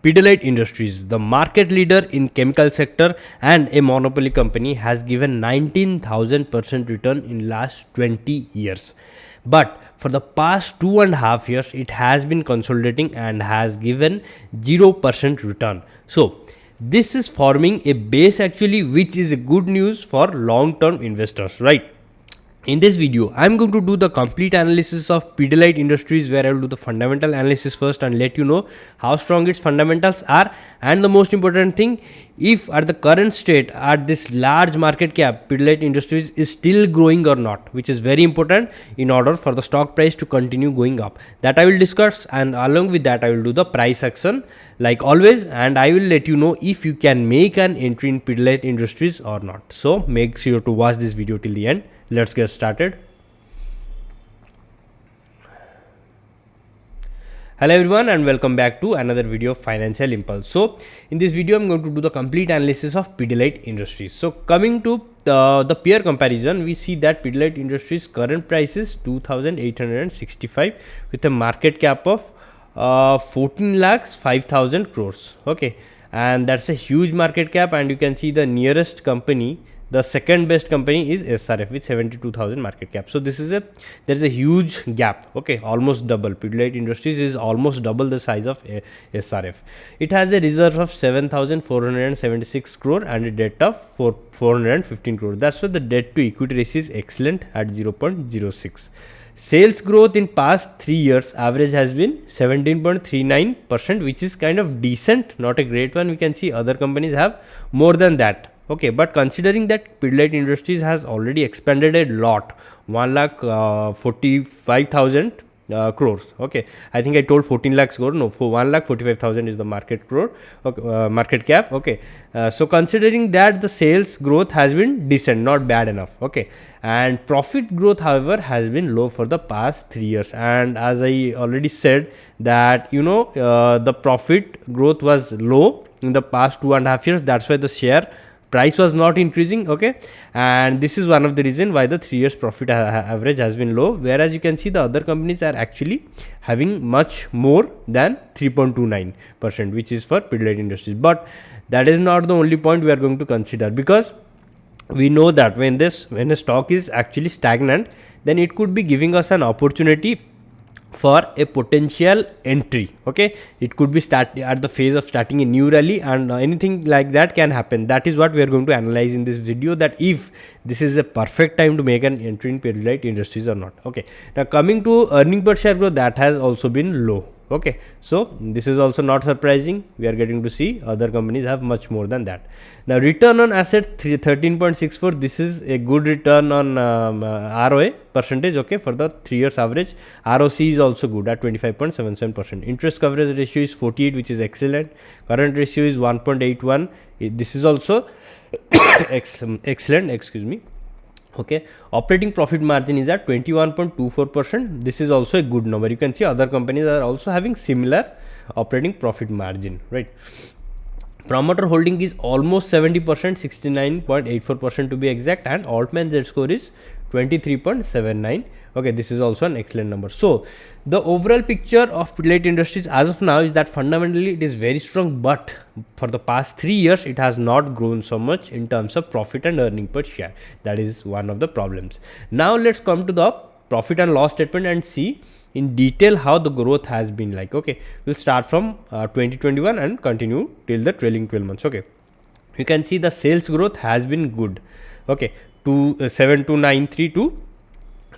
Pidilite Industries, the market leader in chemical sector and a monopoly company, has given 19,000% return in last 20 years. But for the past 2.5 years, it has been consolidating and has given 0% return. So this is forming a base actually, which is a good news for long term investors, right? In this video, I am going to do the complete analysis of Pidilite Industries, where I will do the fundamental analysis first and let you know how strong its fundamentals are. And the most important thing, if at the current state, at this large market cap, Pidilite Industries is still growing or not, which is very important in order for the stock price to continue going up. That I will discuss, and along with that, I will do the price action like always, and I will let you know if you can make an entry in Pidilite Industries or not. So make sure to watch this video till the end. Let's get started. Hello everyone and welcome back to another video of Financial Impulse. So in this video, I'm going to do the complete analysis of Pidilite Industries. So coming to the peer comparison, we see that Pidilite Industries current price is 2,865 with a market cap of 14 lakhs 5,000 crores. Okay, and that's a huge market cap, and you can see the nearest company, the second best company, is SRF with 72,000 market cap. So this is there is a huge gap. Okay, almost double. Pidilite Industries is almost double the size of SRF. It has a reserve of 7,476 crore and a debt of 415 crore. That's why the debt to equity ratio is excellent at 0.06. Sales growth in past 3 years average has been 17.39%, which is kind of decent, not a great one. We can see other companies have more than that. Okay, but considering that Pidilite Industries has already expanded a lot, 1,45,000 crores. Okay, I think I told 14 lakhs crore. No, for 1,45,000 is the market crore. Okay, market cap. Okay, so considering that, the sales growth has been decent, not bad enough. Okay, and profit growth, however, has been low for the past 3 years. And as I already said that the profit growth was low in the past 2.5 years. That's why the share price was not increasing. Okay, and this is one of the reason why the 3 years profit average has been low, whereas you can see the other companies are actually having much more than 3.29%, which is for Pidilite Industries. But that is not the only point we are going to consider, because we know that when a stock is actually stagnant, then it could be giving us an opportunity for a potential entry. Okay, it could be at the phase of starting a new rally, and anything like that can happen. That is what we are going to analyze in this video, that if this is a perfect time to make an entry in Pidilite Industries or not. Okay, now coming to earning per share growth, that has also been low. Okay, so this is also not surprising. We are getting to see other companies have much more than that. Now return on asset 13.64. This is a good return on ROA percentage. Okay, for the 3 years average. ROC is also good at 25.77%. Interest coverage ratio is 48, which is excellent. Current ratio is 1.81. This is also excellent. Excuse me. Okay, operating profit margin is at 21.24%. This is also a good number. You can see other companies are also having similar operating profit margin, right? Promoter holding is almost 70%, 69.84% to be exact, and Altman Z score is 23.79. Okay, this is also an excellent number. So the overall picture of Pidilite Industries as of now is that fundamentally it is very strong, but for the past 3 years it has not grown so much in terms of profit and earning per share. That is one of the problems. Now let's come to the profit and loss statement and see in detail how the growth has been like. Okay, we'll start from 2021 and continue till the trailing 12 months. Okay, you can see the sales growth has been good. Okay, to 7,293 to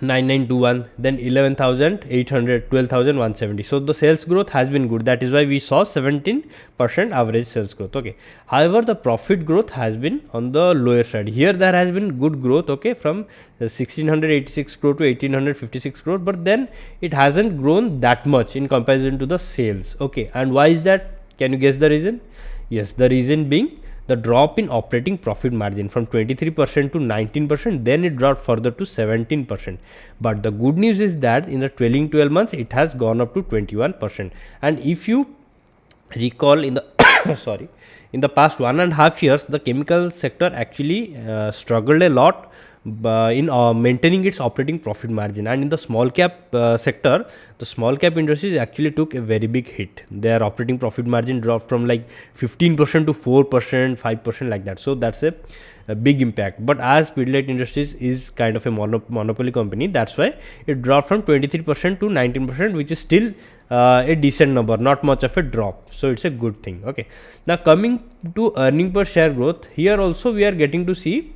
9,921, then 11,800, 12,170. So the sales growth has been good. That is why we saw 17% average sales growth. Okay, however, the profit growth has been on the lower side. Here there has been good growth. Okay, from 1,686 crore to 1,856 crore, but then it hasn't grown that much in comparison to the sales. Okay, and why is that? Can you guess the reason? Yes, the reason being the drop in operating profit margin from 23% to 19%, then it dropped further to 17%. But the good news is that in the trailing 12 months, it has gone up to 21%. And if you recall in the in the past 1.5 years, the chemical sector actually struggled a lot in maintaining its operating profit margin. And in the small cap sector, the small cap industries actually took a very big hit. Their operating profit margin dropped from like 15% to 4%, 5% like that. So that's a big impact. But as Pidilite Industries is kind of a monopoly company, that's why it dropped from 23% to 19%, which is still a decent number, not much of a drop. So it's a good thing. Okay, now coming to earning per share growth, here also we are getting to see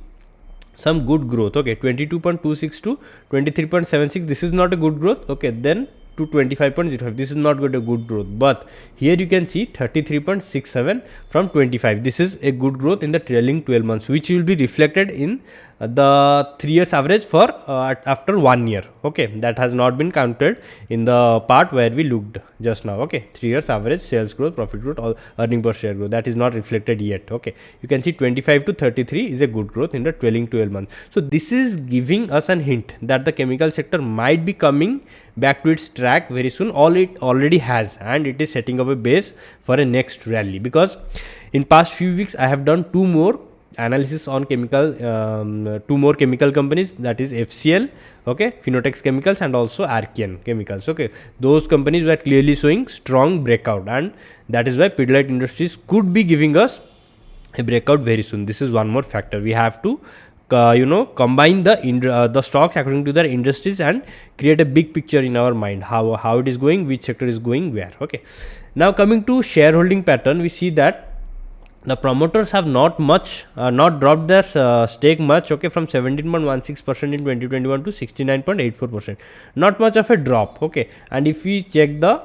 some good growth. Okay, 22.26 to 23.76, this is not a good growth. Okay, then to 25.05, this is not good, a good growth. But here you can see 33.67 from 25, this is a good growth in the trailing 12 months, which will be reflected in the 3 years average for after 1 year. Okay, that has not been counted in the part where we looked just now. Okay, 3 years average sales growth, profit growth, or earning per share growth, that is not reflected yet. Okay, you can see 25 to 33 is a good growth in the trailing 12 months. So this is giving us a hint that the chemical sector might be coming back to its track very soon. All it already has, and it is setting up a base for a next rally, because in past few weeks I have done two more analysis on two more chemical companies, that is FCL, okay, Phenotex Chemicals, and also Archean Chemicals. Okay, those companies were clearly showing strong breakout, and that is why Pidilite Industries could be giving us a breakout very soon. This is one more factor. We have to combine the stocks according to their industries and create a big picture in our mind, how it is going, which sector is going where. Okay, now coming to shareholding pattern, we see that the promoters have not dropped their stake much. Okay, from 17.16% in 2021 to 69.84%, not much of a drop. Okay, and if we check the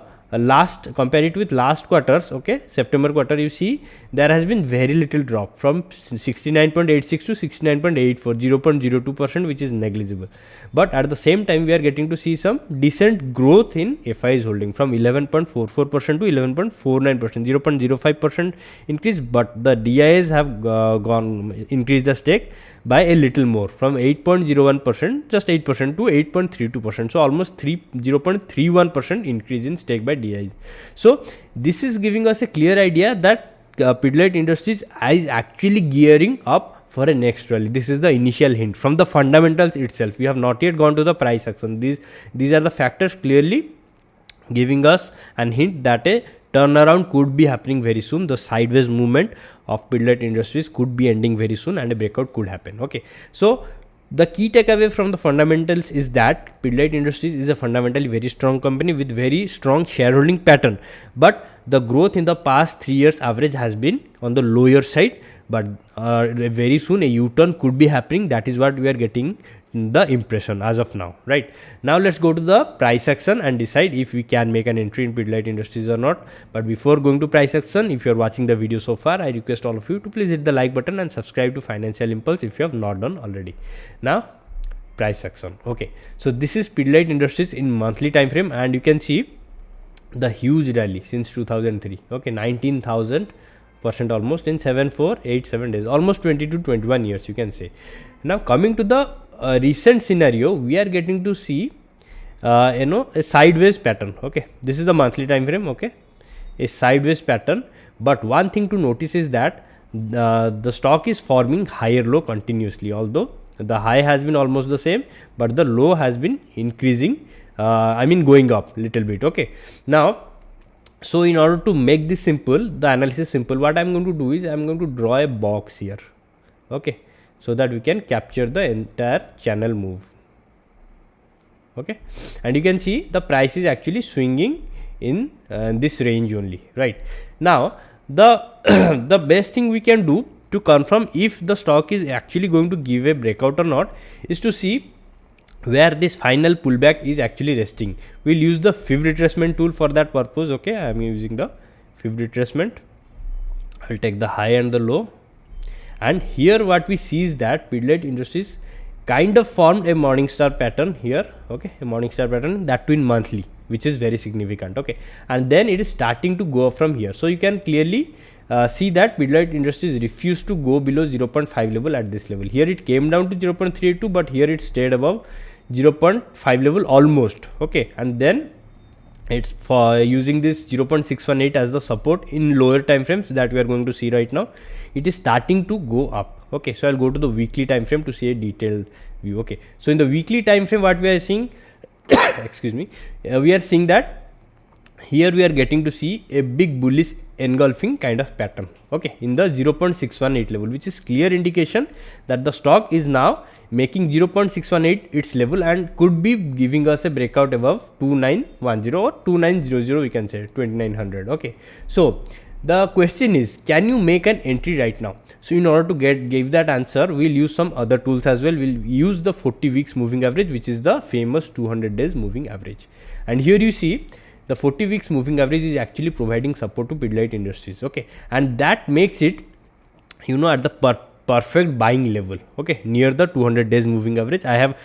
compare it with last quarters, okay, September quarter, you see there has been very little drop from 69.86 to 69.84, 0.02%, which is negligible. But at the same time, we are getting to see some decent growth in FI's holding from 11.44% to 11.49%, 0.05% increase. But the DIs have increased the stake by a little more, from 8.01%, just 8% to 8.32%. So almost 0.31% increase in stake by DIs. So this is giving us a clear idea that Pidilite Industries is actually gearing up for a next rally. This is the initial hint from the fundamentals itself. We have not yet gone to the price action. These are the factors clearly giving us an hint that a turnaround could be happening very soon. The sideways movement of Pidilite Industries could be ending very soon, and a breakout could happen. Okay, so the key takeaway from the fundamentals is that Pidilite Industries is a fundamentally very strong company with very strong shareholding pattern, but the growth in the past 3 years average has been on the lower side. But very soon a U-turn could be happening. That is what we are getting the impression as of now. Right now, let's go to the price action and decide if we can make an entry in Pidilite Industries or not. But before going to price action, if you are watching the video so far, I request all of you to please hit the like button and subscribe to Financial Impulse if you have not done already. Now, price action. Okay, so this is Pidilite Industries in monthly time frame, and you can see the huge rally since 2003. Okay, 19,000% almost in 7 days, almost 20 to 21 years, you can say. Now coming to the recent scenario, we are getting to see a sideways pattern. Okay, this is the monthly time frame. Okay, a sideways pattern, but one thing to notice is that the stock is forming higher low continuously, although the high has been almost the same, but the low has been increasing, going up little bit. Okay, now, so in order to make this simple, the analysis simple, what I am going to do is I am going to draw a box here. Okay, so that we can capture the entire channel move. Okay, and you can see the price is actually swinging in this range only. Right now, the the best thing we can do to confirm if the stock is actually going to give a breakout or not is to see where this final pullback is actually resting. We'll use the fib retracement tool for that purpose. Okay, I am using the fib retracement. I'll take the high and the low, and here what we see is that Pidilite Industries kind of formed a morning star pattern here. Okay, a morning star pattern, that too in monthly, which is very significant. Okay, and then it is starting to go up from here. So you can clearly see that Pidilite Industries refused to go below 0.5 level at this level. Here it came down to 0.32, but here it stayed above 0.5 level almost. Okay, and then it's for using this 0.618 as the support in lower time frames that we are going to see right now. It is starting to go up. Okay, so I'll go to the weekly time frame to see a detailed view. Okay, so in the weekly time frame, what we are seeing excuse me, we are seeing that here we are getting to see a big bullish engulfing kind of pattern, okay, in the 0.618 level, which is clear indication that the stock is now making 0.618 its level and could be giving us a breakout above 2910 or 2900, we can say 2900. Okay, so the question is, can you make an entry right now? So in order to give that answer, we'll use some other tools as well. We'll use the 40 weeks moving average, which is the famous 200 days moving average. And here you see the 40 weeks moving average is actually providing support to Pidilite Industries. Okay, and that makes it, you know, at the perfect buying level, okay, near the 200 days moving average. I have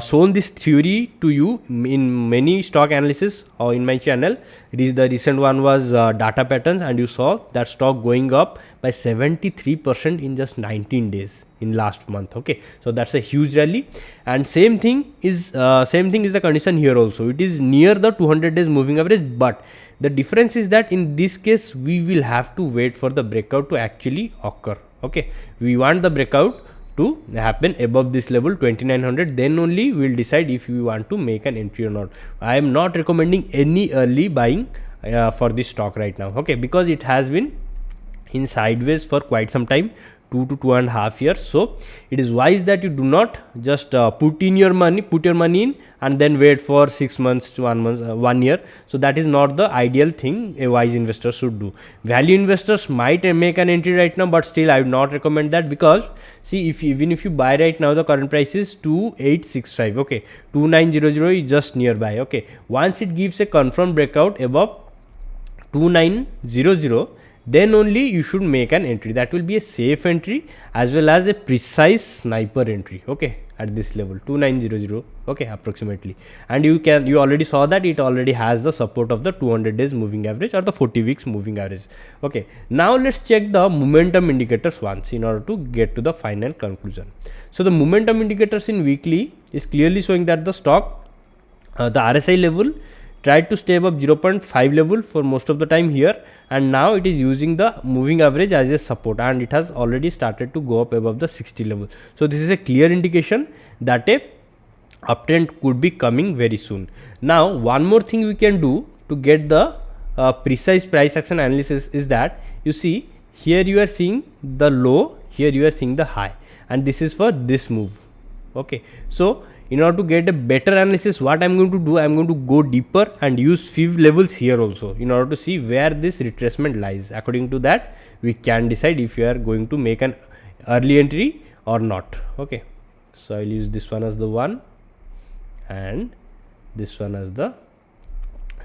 shown this theory to you in many stock analysis or in my channel. The recent one was data patterns, and you saw that stock going up by 73% in just 19 days in last month. Okay, so that's a huge rally, and same thing is the condition here also. It is near the 200 days moving average, but the difference is that in this case we will have to wait for the breakout to actually occur. Okay, we want the breakout to happen above this level 2900, then only we will decide if we want to make an entry or not. I am not recommending any early buying for this stock right now, okay, because it has been in sideways for quite some time, 2 to 2.5 years. So it is wise that you do not just put your money in and then wait for 6 months to 1 month, 1 year. So that is not the ideal thing a wise investor should do. Value investors might make an entry right now, but still I would not recommend that, because see, even if you buy right now, the current price is 2865. okay, 2900 is just nearby. Okay, once it gives a confirmed breakout above 2900, then only you should make an entry. That will be a safe entry as well as a precise sniper entry, okay, at this level 2900, okay, approximately. And you already saw that it already has the support of the 200 days moving average or the 40 weeks moving average. Okay, now let's check the momentum indicators once in order to get to the final conclusion. So the momentum indicators in weekly is clearly showing that the stock, the RSI level tried to stay above 0.5 level for most of the time here, and now it is using the moving average as a support, and it has already started to go up above the 60 level. So this is a clear indication that a uptrend could be coming very soon. Now one more thing we can do to get the precise price action analysis is that, you see here you are seeing the low, here you are seeing the high, and this is for this move. Okay, so in order to get a better analysis, what I am going to do, I am going to go deeper and use few levels here also in order to see where this retracement lies. According to that, we can decide if you are going to make an early entry or not. Okay, so I will use this one as the 1 and this one as the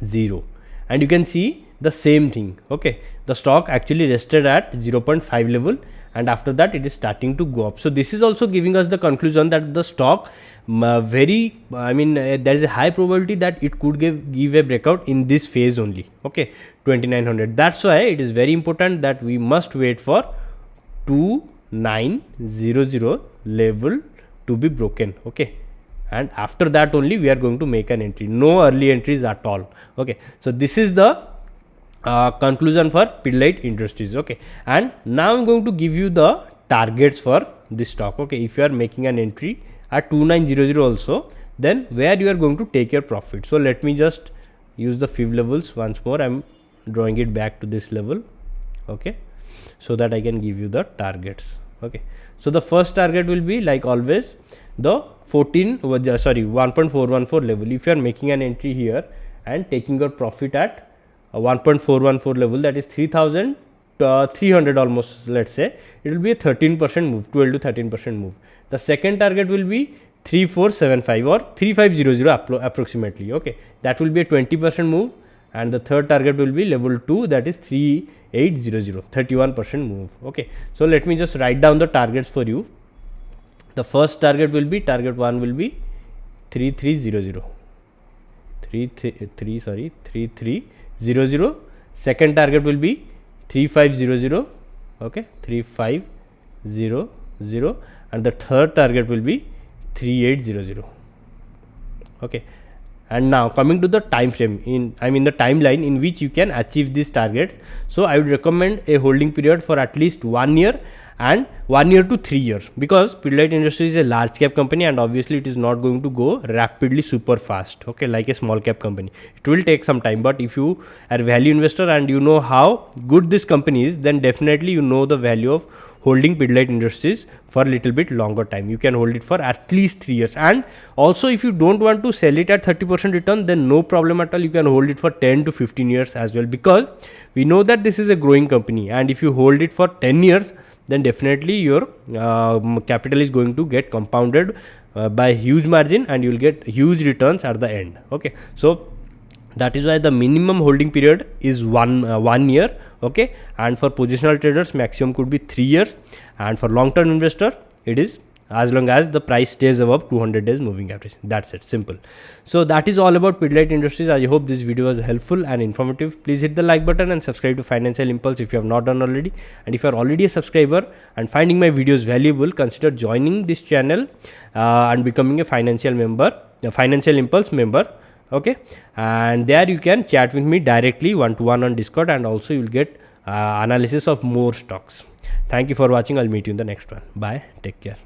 0, and you can see the same thing. Okay, the stock actually rested at 0.5 level, and after that it is starting to go up. So this is also giving us the conclusion that the stock there is a high probability that it could give a breakout in this phase only. Okay, 2900. That's why it is very important that we must wait for 2900 level to be broken. Okay, and after that only we are going to make an entry. No early entries at all. Okay, so this is the conclusion for Pidilite Industries. Okay, and now I'm going to give you the targets for this stock. Okay, if you are making an entry at 2900 also, then where you are going to take your profit. So let me just use the FIB levels once more. I'm drawing it back to this level, okay, so that I can give you the targets. Okay, so the first target will be, like always, the 1.414 level. If you are making an entry here and taking your profit at 1.414 level, that is 3300 almost, let's say, it will be a 13% move, 12 to 13% move. The second target will be 3475 or 3500 approximately. Okay, that will be a 20% move, and the third target will be level 2, that is 3800, 31% move. Okay, so let me just write down the targets for you. The first target will be, target 1 will be 3300, 3300. Second target will be 3500, okay, 3500, and the third target will be 3800. Okay, And now coming to the time frame, the timeline in which you can achieve these targets. So I would recommend a holding period for at least 1 year and 1 year to 3 years, because Pidilite Industries is a large cap company and obviously it is not going to go rapidly super fast, okay, like a small cap company. It will take some time, but if you are a value investor and you know how good this company is, then definitely you know the value of holding Pidilite Industries for a little bit longer time. You can hold it for at least 3 years. And also, if you don't want to sell it at 30% return, then no problem at all. You can hold it for 10 to 15 years as well, because we know that this is a growing company, and if you hold it for 10 years, then definitely your capital is going to get compounded by huge margin, and you will get huge returns at the end. Okay, so that is why the minimum holding period is 1 year. Okay, and for positional traders maximum could be 3 years, and for long term investor it is as long as the price stays above 200 days moving average. That's it, simple. So that is all about Pidilite Industries. I hope this video was helpful and informative. Please hit the like button and subscribe to Financial Impulse if you have not done already. And if you are already a subscriber and finding my videos valuable, consider joining this channel and becoming a Financial Impulse member. Okay, and there you can chat with me directly one-to-one on Discord, and also you will get analysis of more stocks. Thank you for watching. I'll meet you in the next one. Bye, take care.